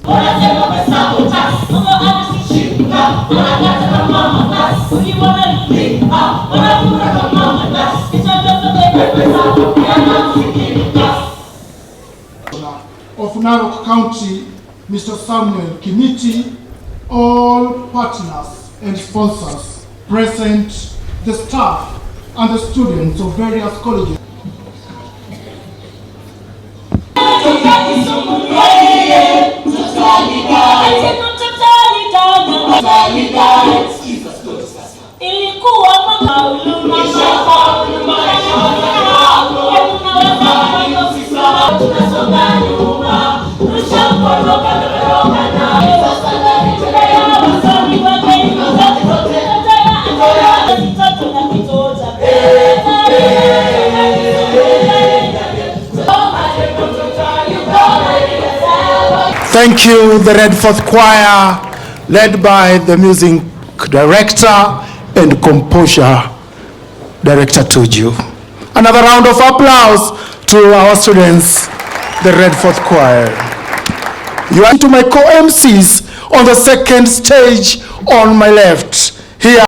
Of Narok County, Mr. Samuel Kimiti, all partners and sponsors present, the staff and the students of various colleges. Thank you, the Redforth Choir, led by the music director and composure director Tuju. Another round of applause to our students, the Redforth Choir. You are to my co-MCs on the second stage on my left. Here.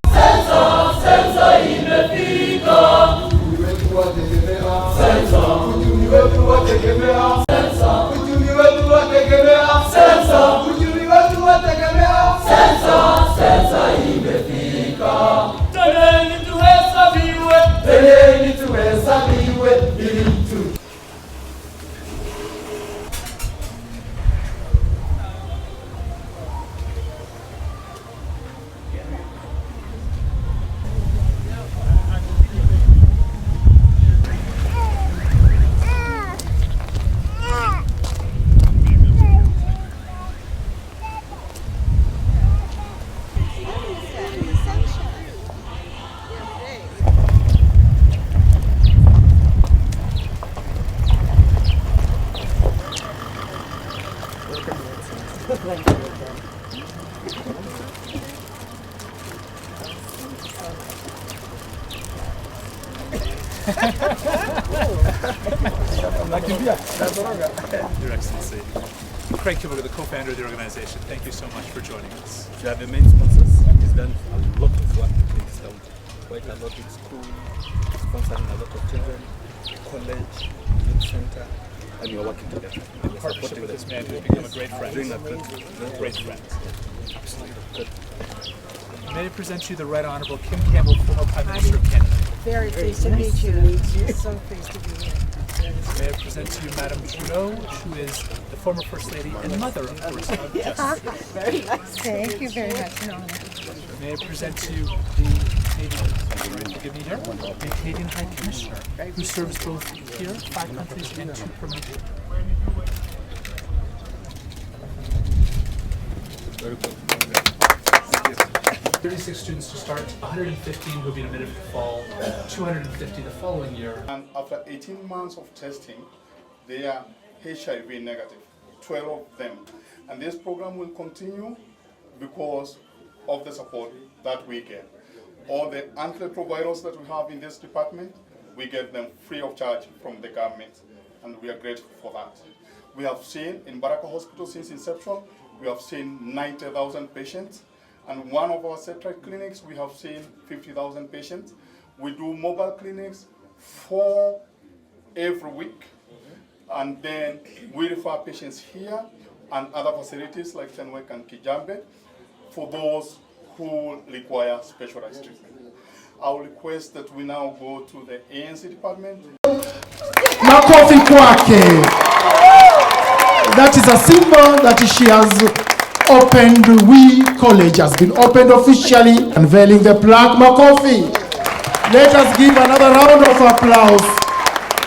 Your Excellency. Craig Kimball, the co-founder of the organization, thank you so much for joining us. You are the main sponsors. He's done a lot of work in this town. Quite a lot in school, sponsoring a lot of children, college, youth center, and we are working together. In partnership with this man who has become a great friend. Doing a great friend. Absolutely. Good. May I present you the Right Honourable Kim Campbell, former Prime Minister of Canada. Very pleased to meet you. So pleased to be here. May I present to you Madame Trudeau, who is the former First Lady and mother, of course, of Justin. Very nice. Thank you very much, an honor. May I present to you the Canadian High Commissioner, who serves both here, 5 countries, and 2 permanent. Very good. 36 students to start, 115 will be admitted for the fall, 250 the following year. And after 18 months of testing, they are HIV negative, 12 of them. And this program will continue because of the support that we get. All the antiretrovirals that we have in this department, we get them free of charge from the government, and we are grateful for that. We have seen in Baraka Hospital since inception, we have seen 90,000 patients. And one of our satellite clinics, we have seen 50,000 patients. We do mobile clinics 4 every week. And then we refer patients here and other facilities like Tenwek and Kijambe for those who require specialized treatment. I will request that we now go to the ANC department. Makofi kwake. That is a symbol that she has opened. We college has been opened officially, unveiling the plaque. Makofi. Let us give another round of applause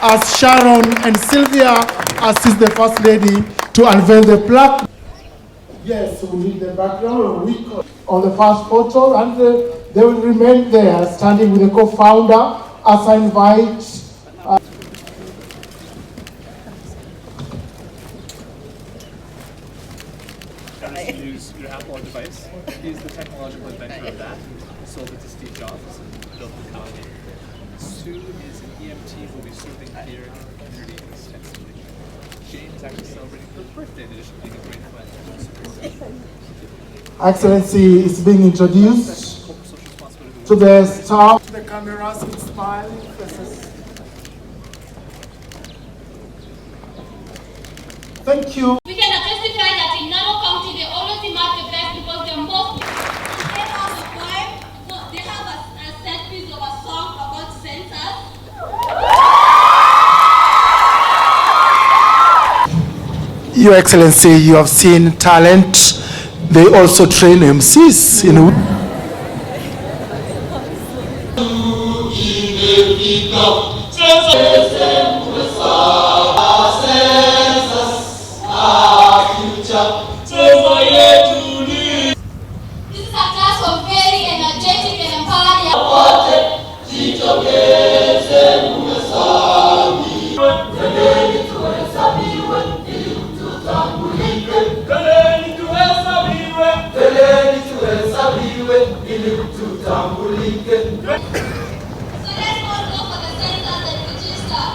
as Sharon and Sylvia assist the First Lady to unveil the plaque. Yes, we need the background on the first photo, and they will remain there standing with the co-founder as I invite. Use your Apple device. He's the technological inventor of that. Sold it to Steve Jobs and built the company. Sue is an EMT who will be serving here in the community extensively. Jane is actually celebrating her birthday. There should be a great event. Excellency is being introduced Corporate social responsibility. to the staff. The cameras with smiling faces. Thank you. We can testify that in Narok County, they always mark the best because they're most. They have a poem, they have a set piece of a song about centers. Your Excellency, you have seen talent. They also train MCs in. This is a class of very energetic and empowering. So let's all go for the centers and register.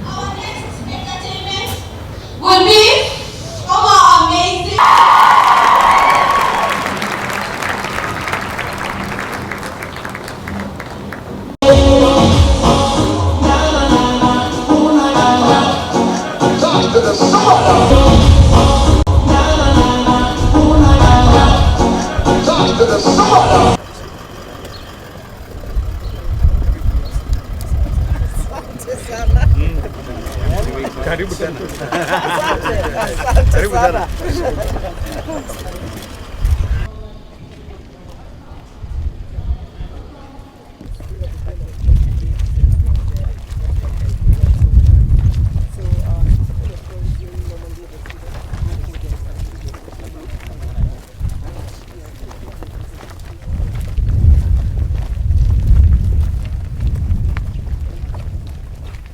Our next entertainment will be our amazing. Karibu tena. Karibu tena.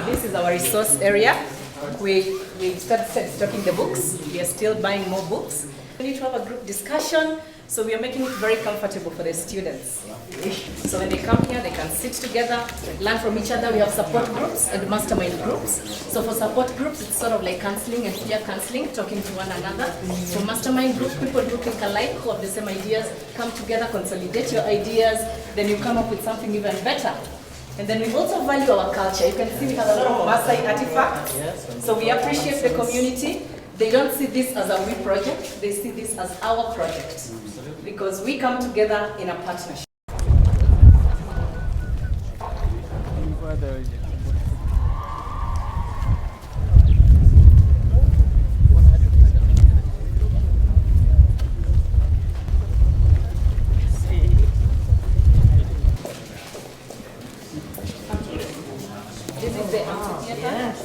This is our resource area. We started stocking the books. We are still buying more books. We need to have a group discussion, so we are making it very comfortable for the students. So when they come here, they can sit together, learn from each other. We have support groups and mastermind groups. So for support groups, it's sort of like counseling and peer counseling, talking to one another. For mastermind groups, people who think alike, who have the same ideas, come together, consolidate your ideas, then you come up with something even better. And then we also value our culture. You can see we have a lot of Maasai artifacts. So we appreciate the community. They don't see this as a we project, they see this as our project. Because we come together in a partnership. This is the amphitheater.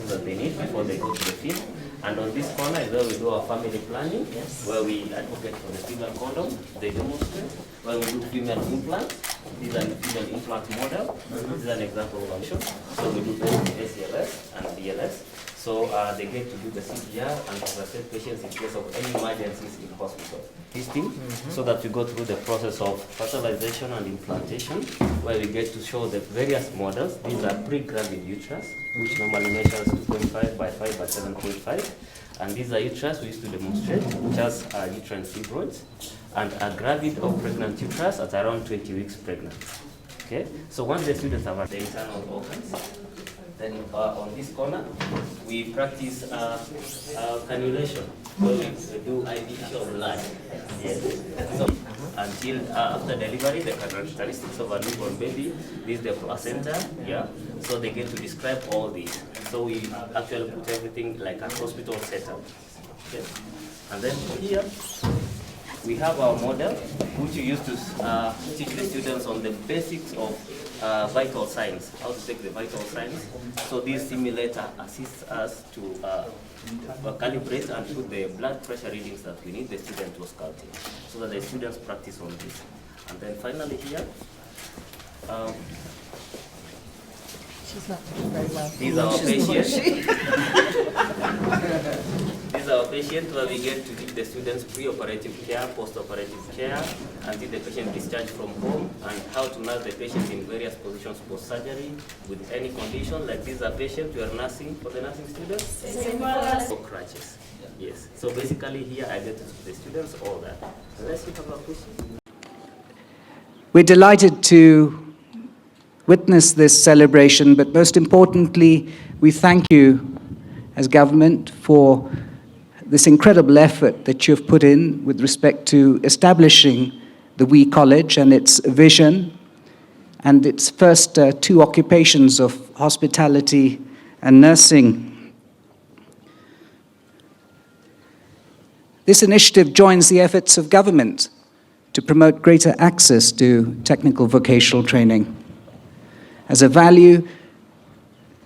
That they need before they go to the field. And on this corner is where we do our family planning, where we advocate for the female condom, they demonstrate, where we do female implants. These are the female implant model. This is an example of action. So we do both ACLS and BLS. So they get to do the CPR and assess patients in case of any emergencies in hospital. This team, so that we go through the process of fertilization and implantation, where we get to show the various models. These are pre-gravid uterus, which normally measures 2.5 by 5 by 7.5. And these are uterus we used to demonstrate, which has uterine fibroids, and a gravid or pregnant uterus at around 20 weeks pregnant. Okay, so once the students have the internal organs, then on this corner, we practice cannulation, where we do IV of blood. Yes. So until after delivery, the characteristics of a newborn baby, this is the placenta, yeah. So they get to describe all these. So we actually put everything like a hospital setup. Okay. And then here, we have our model, which we used to teach the students on the basics of vital signs, how to take the vital signs. So this simulator assists us to calibrate and put the blood pressure readings that we need the student to sculpting, so that the students practice on this. And then finally here, these are our patients. These is our patient where we get to teach the students pre-operative care, post-operative care, until the patient discharged from home, and how to nurse the patient in various positions post-surgery with any condition. Like this is a patient we are nursing for the nursing students. Or crutches. Yes. So basically here I get to teach the students all that. Unless you have a question. We're delighted to witness this celebration, but most importantly, we thank you as government for this incredible effort that you've put in with respect to establishing the WE College and its vision and its first two occupations of hospitality and nursing. This initiative joins the efforts of government to promote greater access to technical vocational training. As a value,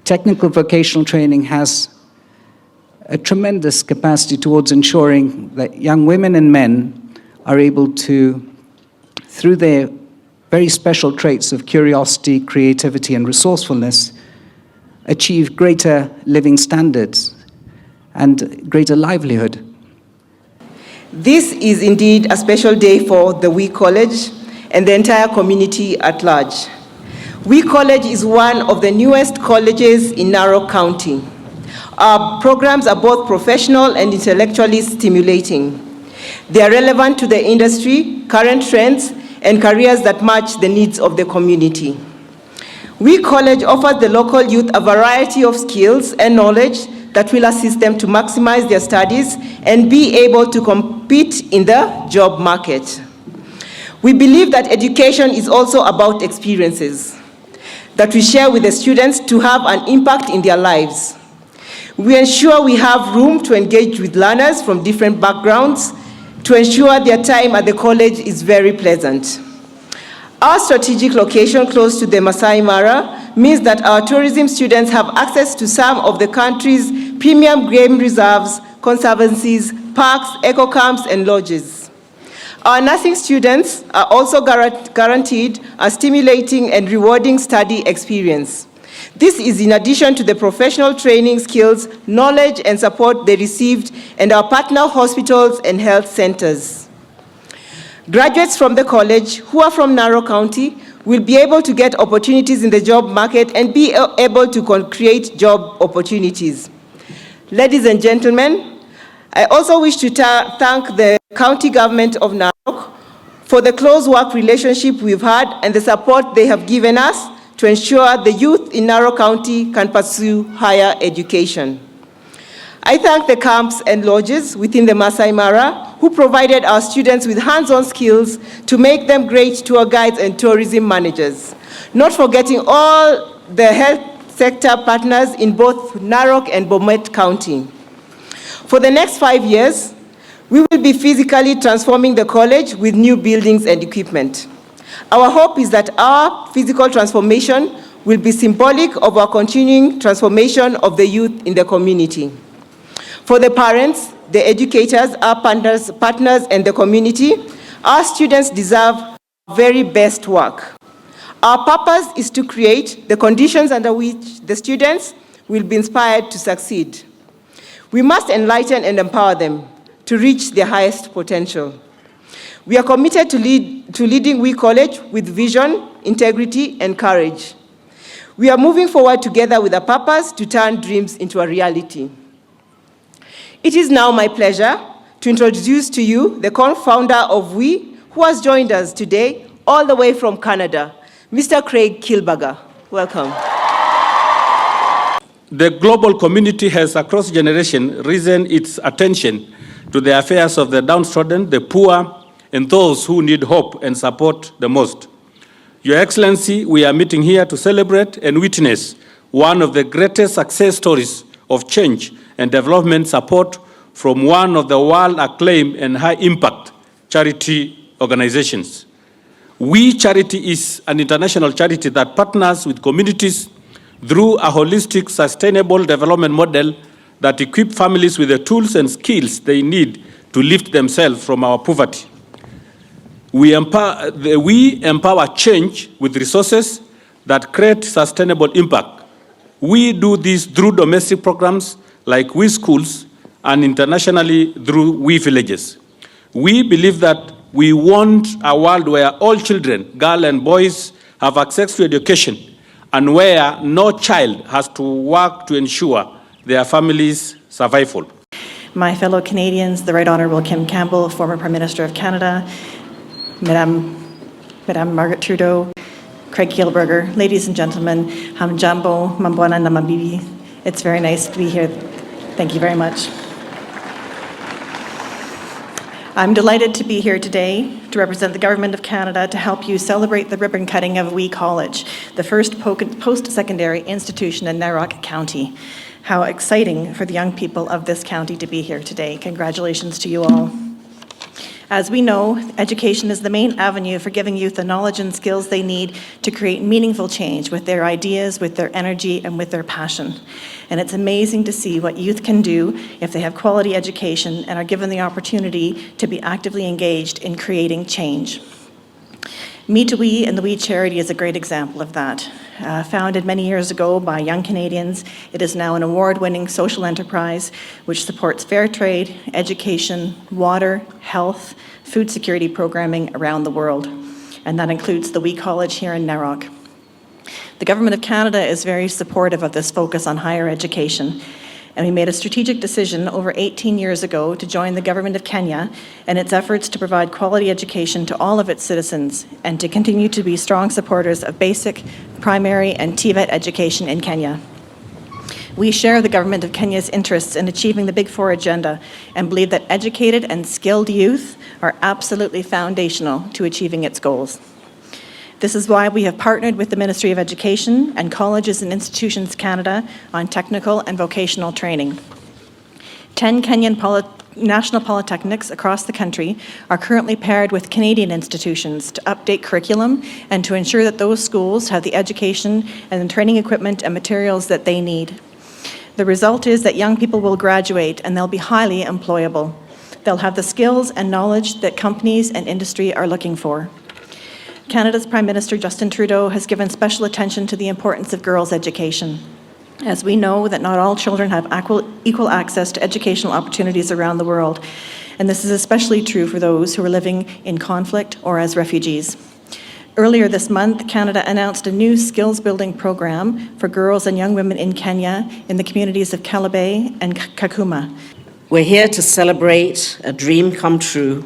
technical vocational training has a tremendous capacity towards ensuring that young women and men are able to, through their very special traits of curiosity, creativity, and resourcefulness, achieve greater living standards and greater livelihood. This is indeed a special day for the WE College and the entire community at large. WE College is one of the newest colleges in Narok County. Our programs are both professional and intellectually stimulating. They are relevant to the industry, current trends, and careers that match the needs of the community. WE College offers the local youth a variety of skills and knowledge that will assist them to maximize their studies and be able to compete in the job market. We believe that education is also about experiences that we share with the students to have an impact in their lives. We ensure we have room to engage with learners from different backgrounds to ensure their time at the college is very pleasant. Our strategic location close to the Masai Mara means that our tourism students have access to some of the country's premium game reserves, conservancies, parks, eco camps, and lodges. Our nursing students are also guaranteed a stimulating and rewarding study experience. This is in addition to the professional training skills, knowledge, and support they received in our partner hospitals and health centers. Graduates from the college who are from Narok County will be able to get opportunities in the job market and be able to create job opportunities. Ladies and gentlemen, I also wish to thank the county government of Narok for the close work relationship we've had and the support they have given us to ensure the youth in Narok County can pursue higher education. I thank the camps and lodges within the Masai Mara who provided our students with hands-on skills to make them great tour guides and tourism managers, not forgetting all the health sector partners in both Narok and Bomet County. For the next 5 years, we will be physically transforming the college with new buildings and equipment. Our hope is that our physical transformation will be symbolic of our continuing transformation of the youth in the community. For the parents, the educators, our partners, and the community, our students deserve very best work. Our purpose is to create the conditions under which the students will be inspired to succeed. We must enlighten and empower them to reach their highest potential. We are committed to leading WE College with vision, integrity, and courage. We are moving forward together with a purpose to turn dreams into a reality. It is now my pleasure to introduce to you the co-founder of WE, who has joined us today all the way from Canada, Mr. Craig Kilberger. Welcome. The global community has, across generations, risen its attention to the affairs of the downtrodden, the poor, and those who need hope and support the most. Your Excellency, we are meeting here to celebrate and witness one of the greatest success stories of change and development support from one of the world-acclaimed and high-impact charity organizations. WE Charity is an international charity that partners with communities through a holistic, sustainable development model that equip families with the tools and skills they need to lift themselves from our poverty. We empower change with resources that create sustainable impact. We do this through domestic programs like WE Schools, and internationally through We Villages. We believe that we want a world where all children, girls and boys, have access to education and where no child has to work to ensure their family's survival. My fellow Canadians, the Right Honourable Kim Campbell, former Prime Minister of Canada, Madame Margaret Trudeau, Craig Kielburger, ladies and gentlemen, Hamjambo, Mambwana Namabibi. It's very nice to be here. Thank you very much. I'm delighted to be here today to represent the Government of Canada to help you celebrate the ribbon cutting of WE College, the first post-secondary institution in Narok County. How exciting for the young people of this county to be here today. Congratulations to you all. As we know, education is the main avenue for giving youth the knowledge and skills they need to create meaningful change with their ideas, with their energy, and with their passion. And it's amazing to see what youth can do if they have quality education and are given the opportunity to be actively engaged in creating change. Me to We and the We Charity is a great example of that. Founded many years ago by young Canadians, it is now an award-winning social enterprise which supports fair trade, education, water, health, food security programming around the world. And that includes the We College here in Narok. The Government of Canada is very supportive of this focus on higher education. And we made a strategic decision over 18 years ago to join the Government of Kenya in its efforts to provide quality education to all of its citizens and to continue to be strong supporters of basic, primary, and TVET education in Kenya. We share the Government of Kenya's interests in achieving the Big Four agenda and believe that educated and skilled youth are absolutely foundational to achieving its goals. This is why we have partnered with the Ministry of Education and Colleges and Institutions Canada on technical and vocational training. 10 Kenyan national polytechnics across the country are currently paired with Canadian institutions to update curriculum and to ensure that those schools have the education and the training equipment and materials that they need. The result is that young people will graduate and they'll be highly employable. They'll have the skills and knowledge that companies and industry are looking for. Canada's Prime Minister Justin Trudeau has given special attention to the importance of girls' education, as we know that not all children have equal access to educational opportunities around the world, and this is especially true for those who are living in conflict or as refugees. Earlier this month, Canada announced a new skills-building program for girls and young women in Kenya in the communities of Kalabay and Kakuma. We're here to celebrate a dream come true,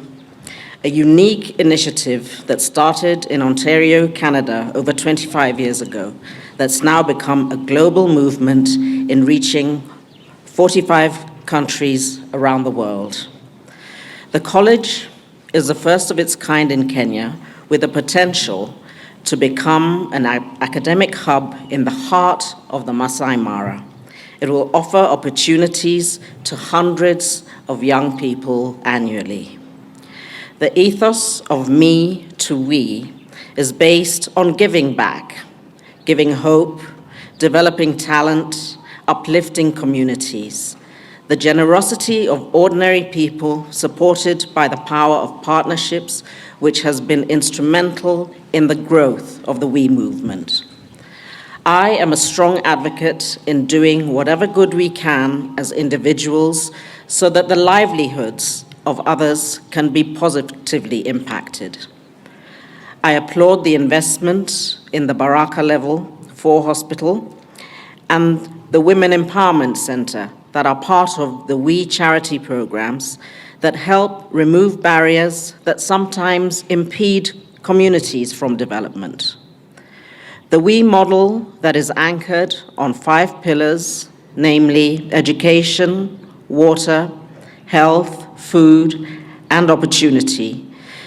a unique initiative that started in Ontario, Canada, over 25 years ago, that's now become a global movement in reaching 45 countries around the world. The college is the first of its kind in Kenya, with the potential to become an academic hub in the heart of the Masai Mara. It will offer opportunities to hundreds of young people annually. The ethos of Me to We is based on giving back, giving hope, developing talent, uplifting communities. The generosity of ordinary people supported by the power of partnerships, which has been instrumental in the growth of the We movement. I am a strong advocate in doing whatever good we can as individuals so that the livelihoods of others can be positively impacted. I applaud the investment in the Baraka Level 4 Hospital and the Women Empowerment Center that are part of the We charity programs that help remove barriers that sometimes impede communities from development. The We model that is anchored on 5 pillars, namely education, water, health, food, and opportunity,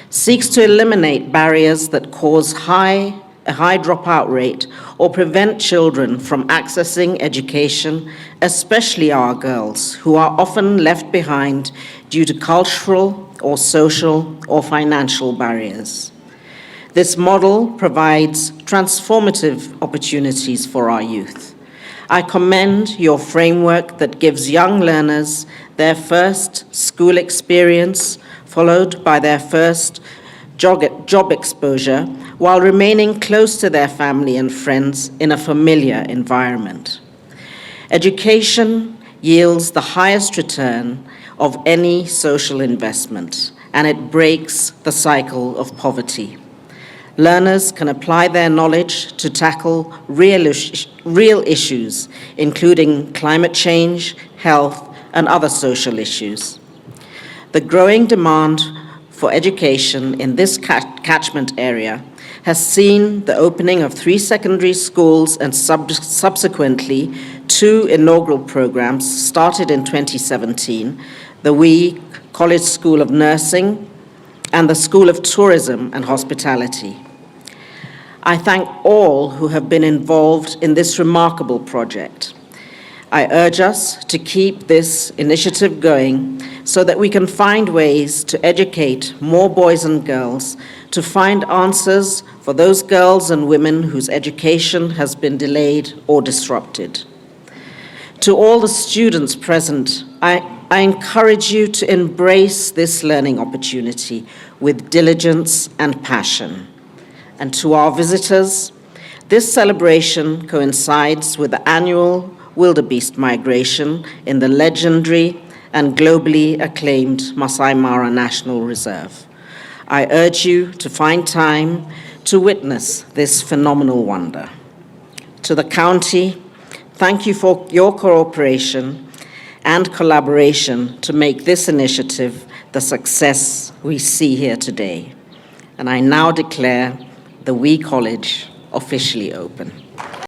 seeks to eliminate barriers that cause a high dropout rate or prevent children from accessing education, especially our girls, who are often left behind due to cultural or social or financial barriers. This model provides transformative opportunities for our youth. I commend your framework that gives young learners their first school experience, followed by their first job exposure, while remaining close to their family and friends in a familiar environment. Education yields the highest return of any social investment, and it breaks the cycle of poverty. Learners can apply their knowledge to tackle real issues, including climate change, health, and other social issues. The growing demand for education in this catchment area has seen the opening of 3 secondary schools and subsequently 2 inaugural programs started in 2017, the WE College School of Nursing and the School of Tourism and Hospitality. I thank all who have been involved in this remarkable project. I urge us to keep this initiative going so that we can find ways to educate more boys and girls, to find answers for those girls and women whose education has been delayed or disrupted. To all the students present, I encourage you to embrace this learning opportunity with diligence and passion. And to our visitors, this celebration coincides with the annual wildebeest migration in the legendary and globally acclaimed Masai Mara National Reserve. I urge you to find time to witness this phenomenal wonder. To the county, thank you for your cooperation and collaboration to make this initiative the success we see here today. And I now declare the WE College officially open.